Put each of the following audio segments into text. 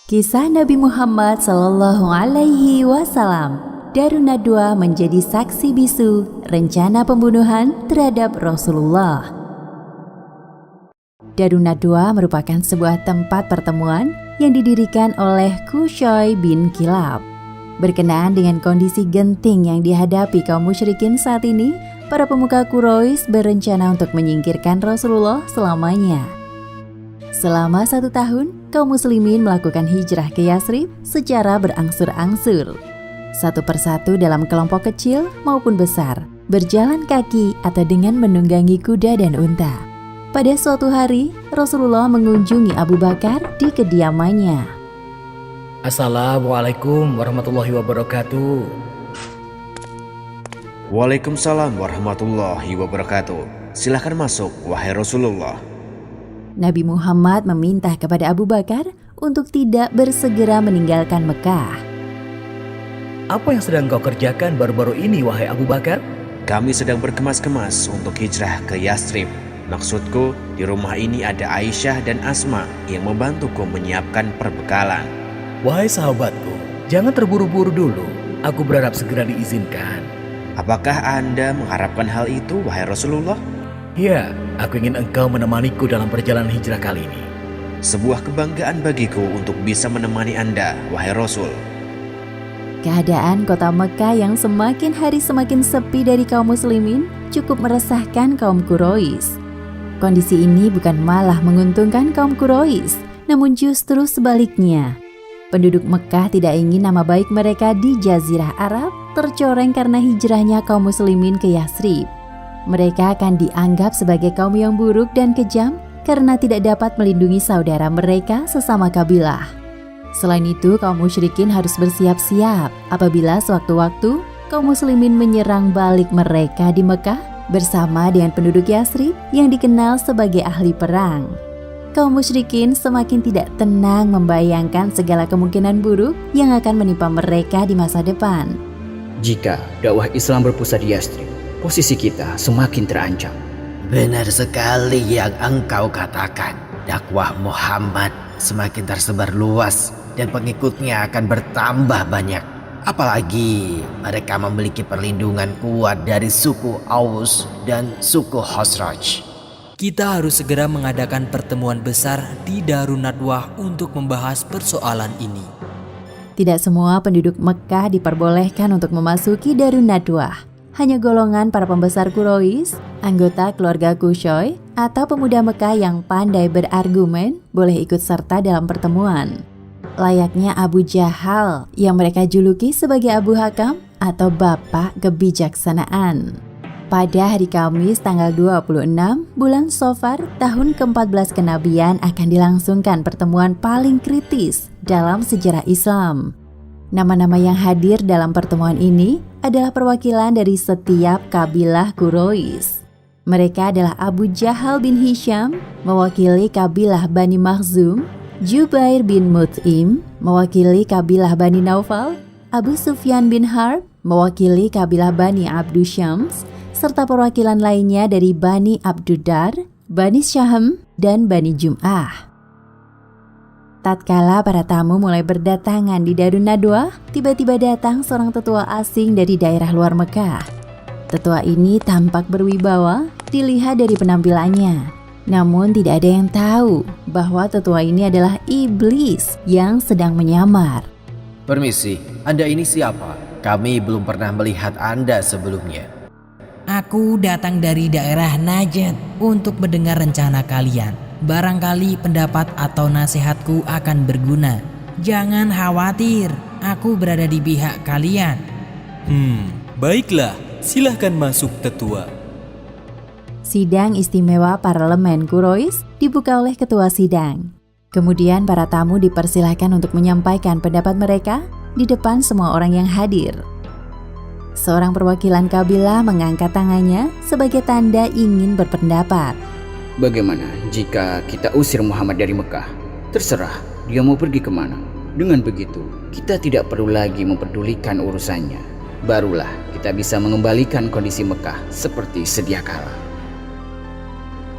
Kisah Nabi Muhammad Sallallahu Alaihi Wasallam. Darun Nadwa menjadi saksi bisu rencana pembunuhan terhadap Rasulullah. Darun Nadwa merupakan sebuah tempat pertemuan yang didirikan oleh Qusay bin Kilab. Berkenaan dengan kondisi genting yang dihadapi kaum musyrikin saat ini, para pemuka Quraisy berencana untuk menyingkirkan Rasulullah selamanya. Selama 1 tahun, kaum muslimin melakukan hijrah ke Yathrib secara berangsur-angsur. Satu persatu dalam kelompok kecil maupun besar, berjalan kaki atau dengan menunggangi kuda dan unta. Pada suatu hari, Rasulullah mengunjungi Abu Bakar di kediamannya. Assalamualaikum warahmatullahi wabarakatuh. Waalaikumsalam warahmatullahi wabarakatuh. Silahkan masuk, wahai Rasulullah. Nabi Muhammad meminta kepada Abu Bakar untuk tidak bersegera meninggalkan Mekah. Apa yang sedang kau kerjakan baru-baru ini, wahai Abu Bakar? Kami sedang berkemas-kemas untuk hijrah ke Yathrib. Maksudku, di rumah ini ada Aisyah dan Asma yang membantuku menyiapkan perbekalan. Wahai sahabatku, jangan terburu-buru dulu. Aku berharap segera diizinkan. Apakah Anda mengharapkan hal itu, wahai Rasulullah? Ya, aku ingin engkau menemaniku dalam perjalanan hijrah kali ini. Sebuah kebanggaan bagiku untuk bisa menemani Anda, wahai Rasul. Keadaan kota Mekah yang semakin hari semakin sepi dari kaum muslimin cukup meresahkan kaum Quraisy. Kondisi ini bukan malah menguntungkan kaum Quraisy, namun justru sebaliknya. Penduduk Mekah tidak ingin nama baik mereka di Jazirah Arab tercoreng karena hijrahnya kaum muslimin ke Yathrib. Mereka akan dianggap sebagai kaum yang buruk dan kejam karena tidak dapat melindungi saudara mereka sesama kabilah. Selain itu, kaum musyrikin harus bersiap-siap apabila sewaktu-waktu kaum muslimin menyerang balik mereka di Mekah bersama dengan penduduk Yathrib yang dikenal sebagai ahli perang. Kaum musyrikin semakin tidak tenang membayangkan segala kemungkinan buruk yang akan menimpa mereka di masa depan. Jika dakwah Islam berpusat di Yathrib, posisi kita semakin terancam. Benar sekali yang engkau katakan. Dakwah Muhammad semakin tersebar luas dan pengikutnya akan bertambah banyak. Apalagi mereka memiliki perlindungan kuat dari suku Aus dan suku Khazraj. Kita harus segera mengadakan pertemuan besar di Darun Nadwah untuk membahas persoalan ini. Tidak semua penduduk Mekah diperbolehkan untuk memasuki Darun Nadwah. Hanya golongan para pembesar Quraisy, anggota keluarga Qusay, atau pemuda Mekah yang pandai berargumen boleh ikut serta dalam pertemuan. Layaknya Abu Jahal yang mereka juluki sebagai Abu Hakam atau Bapak Kebijaksanaan. Pada hari Kamis tanggal 26 bulan Safar tahun ke-14 kenabian akan dilangsungkan pertemuan paling kritis dalam sejarah Islam. Nama-nama yang hadir dalam pertemuan ini adalah perwakilan dari setiap kabilah Quraisy. Mereka adalah Abu Jahal bin Hisham, mewakili kabilah Bani Makhzum, Jubair bin Mut'im, mewakili kabilah Bani Naufal, Abu Sufyan bin Harb, mewakili kabilah Bani Abdusyams, serta perwakilan lainnya dari Bani Abduddar, Bani Syahm, dan Bani Jum'ah. Tatkala para tamu mulai berdatangan di Darun Nadwah, tiba-tiba datang seorang tetua asing dari daerah luar Mekah. Tetua ini tampak berwibawa dilihat dari penampilannya. Namun tidak ada yang tahu bahwa tetua ini adalah iblis yang sedang menyamar. Permisi, Anda ini siapa? Kami belum pernah melihat Anda sebelumnya. Aku datang dari daerah Najd untuk mendengar rencana kalian. Barangkali pendapat atau nasihatku akan berguna. Jangan khawatir, aku berada di pihak kalian. Baiklah, silahkan masuk tetua. Sidang istimewa parlemen Quraisy dibuka oleh ketua sidang. Kemudian para tamu dipersilahkan untuk menyampaikan pendapat mereka di depan semua orang yang hadir. Seorang perwakilan kabilah mengangkat tangannya sebagai tanda ingin berpendapat. Bagaimana jika kita usir Muhammad dari Mekah? Terserah dia mau pergi kemana. Dengan begitu, kita tidak perlu lagi memperdulikan urusannya. Barulah kita bisa mengembalikan kondisi Mekah seperti sedia kala.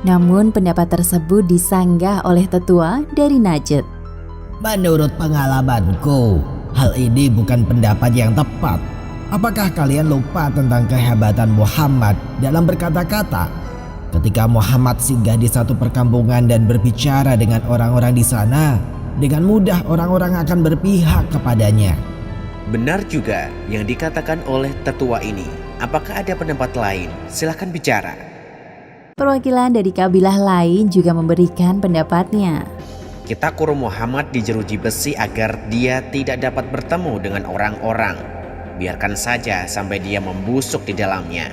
Namun pendapat tersebut disanggah oleh tetua dari Najd. Menurut pengalamanku, hal ini bukan pendapat yang tepat. Apakah kalian lupa tentang kehebatan Muhammad dalam berkata-kata? Ketika Muhammad singgah di satu perkampungan dan berbicara dengan orang-orang di sana, dengan mudah orang-orang akan berpihak kepadanya. Benar juga yang dikatakan oleh tetua ini. Apakah ada pendapat lain? Silahkan bicara. Perwakilan dari kabilah lain juga memberikan pendapatnya. Kita kurung Muhammad di jeruji besi agar dia tidak dapat bertemu dengan orang-orang. Biarkan saja sampai dia membusuk di dalamnya.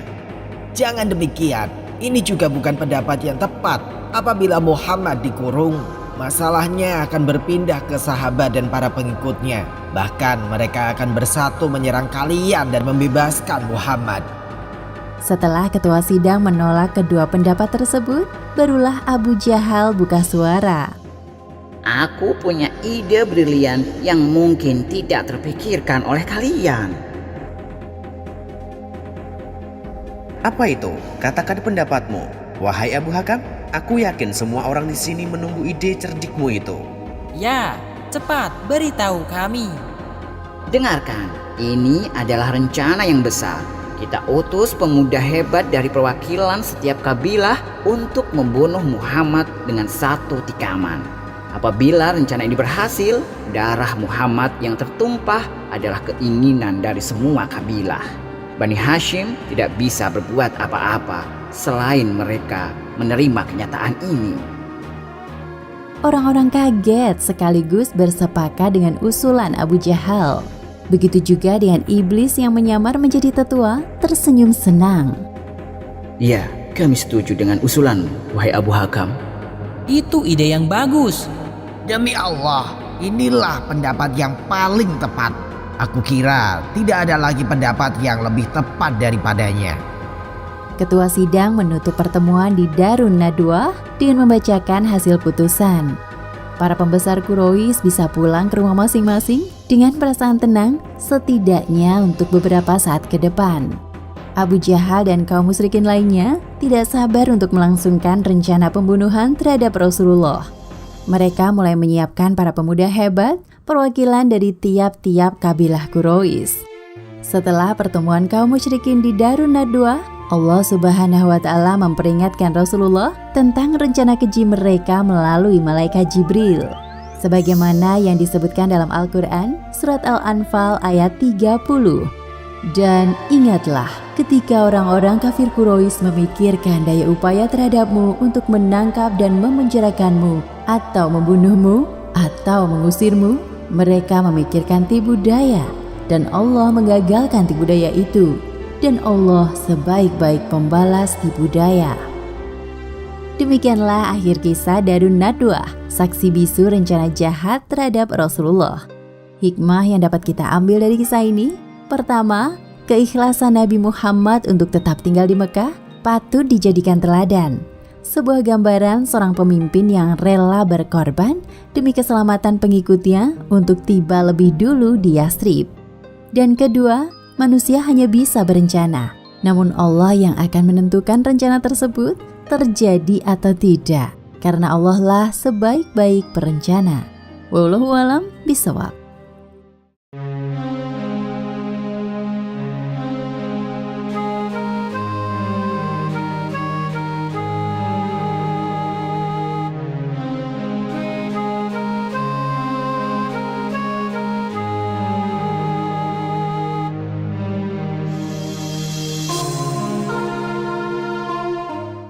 Jangan demikian, ini juga bukan pendapat yang tepat. Apabila Muhammad dikurung, masalahnya akan berpindah ke sahabat dan para pengikutnya. Bahkan mereka akan bersatu menyerang kalian dan membebaskan Muhammad. Setelah ketua sidang menolak kedua pendapat tersebut, barulah Abu Jahal buka suara. Aku punya ide brilian yang mungkin tidak terpikirkan oleh kalian. Apa itu? Katakan pendapatmu. Wahai Abu Hakam, aku yakin semua orang di sini menunggu ide cerdikmu itu. Ya, cepat beritahu kami. Dengarkan, ini adalah rencana yang besar. Kita utus pemuda hebat dari perwakilan setiap kabilah untuk membunuh Muhammad dengan satu tikaman. Apabila rencana ini berhasil, darah Muhammad yang tertumpah adalah keinginan dari semua kabilah. Bani Hashim tidak bisa berbuat apa-apa selain mereka menerima kenyataan ini. Orang-orang kaget sekaligus bersepakat dengan usulan Abu Jahal. Begitu juga dengan iblis yang menyamar menjadi tetua, tersenyum senang. Ya, kami setuju dengan usulanmu, wahai Abu Hakam. Itu ide yang bagus. Demi Allah, inilah pendapat yang paling tepat. Aku kira tidak ada lagi pendapat yang lebih tepat daripadanya. Ketua sidang menutup pertemuan di Darun Nadwah dengan membacakan hasil putusan. Para pembesar Quraisy bisa pulang ke rumah masing-masing dengan perasaan tenang setidaknya untuk beberapa saat ke depan. Abu Jahal dan kaum musyrikin lainnya tidak sabar untuk melangsungkan rencana pembunuhan terhadap Rasulullah. Mereka mulai menyiapkan para pemuda hebat, perwakilan dari tiap-tiap kabilah Quraisy. Setelah pertemuan kaum musyrikin di Darun Nadwah, Allah Subhanahu wa Ta'ala memperingatkan Rasulullah tentang rencana keji mereka melalui malaikat Jibril. Sebagaimana yang disebutkan dalam Al-Quran, surat Al-Anfal ayat 30. Dan ingatlah ketika orang-orang kafir Quraisy memikirkan daya upaya terhadapmu untuk menangkap dan memenjarakanmu atau membunuhmu atau mengusirmu, mereka memikirkan tipu daya dan Allah menggagalkan tipu daya itu. Dan Allah sebaik-baik pembalas tipu daya. Demikianlah akhir kisah Darun Nadwah, saksi bisu rencana jahat terhadap Rasulullah. Hikmah yang dapat kita ambil dari kisah ini, pertama, keikhlasan Nabi Muhammad untuk tetap tinggal di Mekah patut dijadikan teladan. Sebuah gambaran seorang pemimpin yang rela berkorban demi keselamatan pengikutnya untuk tiba lebih dulu di Yastrib. Dan kedua, manusia hanya bisa berencana, namun Allah yang akan menentukan rencana tersebut terjadi atau tidak, karena Allah lah sebaik-baik perencana. Wallahu a'lam bishawab.